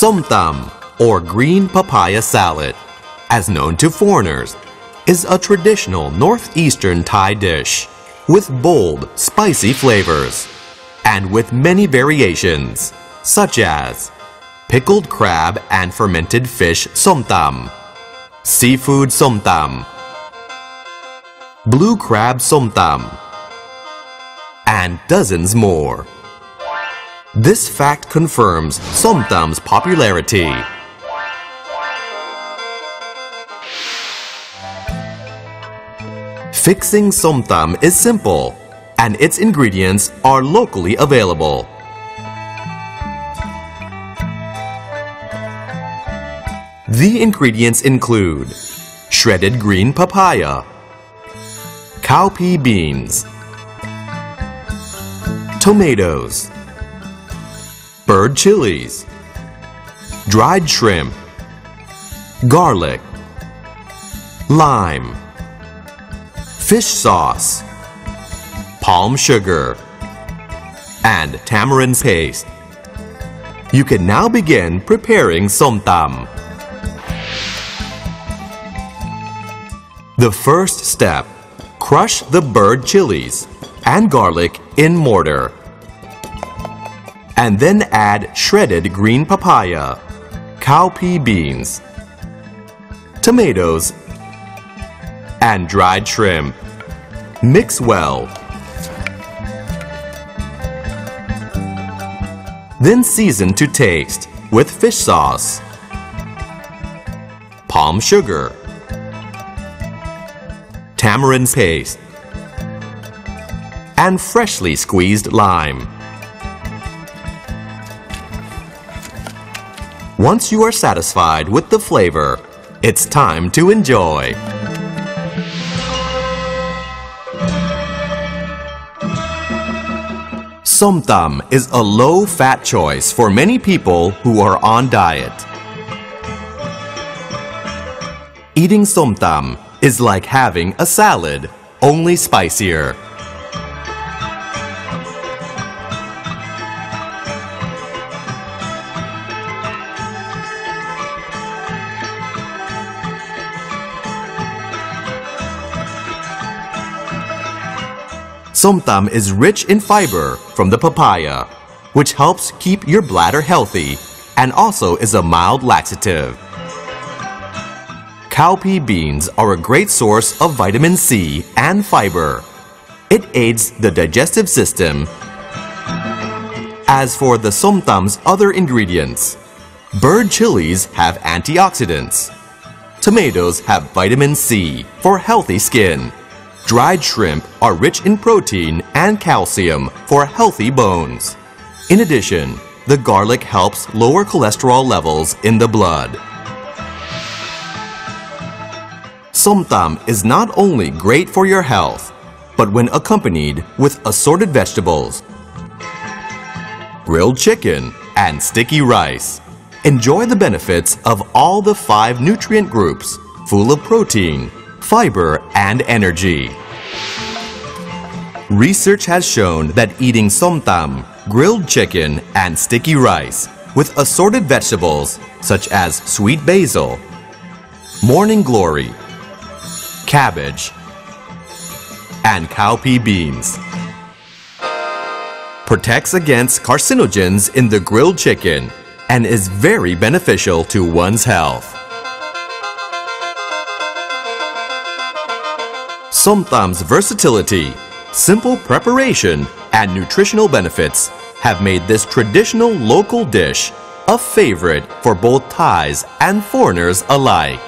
Som Tum, or green papaya salad, as known to foreigners, is a traditional northeastern Thai dish with bold, spicy flavors and with many variations, such as pickled crab and fermented fish som tum, seafood som tum, blue crab som tum, and dozens more. This fact confirms Som Tum's popularity. Fixing Som Tum is simple, and its ingredients are locally available. The ingredients include shredded green papaya, cowpea beans, tomatoes, bird chilies, dried shrimp, garlic, lime, fish sauce, palm sugar, and tamarind paste. You can now begin preparing Som Tum. The first step, crush the bird chilies and garlic in mortar. And then add shredded green papaya, cowpea beans, tomatoes, and dried shrimp. Mix well. Then season to taste with fish sauce, palm sugar, tamarind paste, and freshly squeezed lime. Once you are satisfied with the flavor, it's time to enjoy. Som Tum is a low-fat choice for many people who are on diet. Eating Som Tum is like having a salad, only spicier. Som Tum is rich in fiber from the papaya, which helps keep your bladder healthy and also is a mild laxative. Cowpea beans are a great source of vitamin C and fiber. It aids the digestive system. As for the Som Tum's other ingredients, bird chilies have antioxidants. Tomatoes have vitamin C for healthy skin. Dried shrimp are rich in protein and calcium for healthy bones. In addition, the garlic helps lower cholesterol levels in the blood. Som Tum is not only great for your health, but when accompanied with assorted vegetables, grilled chicken, and sticky rice, enjoy the benefits of all the 5 nutrient groups full of protein, fiber, and energy. Research has shown that eating Som Tum, grilled chicken, and sticky rice with assorted vegetables such as sweet basil, morning glory, cabbage, and cowpea beans protects against carcinogens in the grilled chicken and is very beneficial to one's health. Som Tum's versatility, simple preparation, and nutritional benefits have made this traditional local dish a favorite for both Thais and foreigners alike.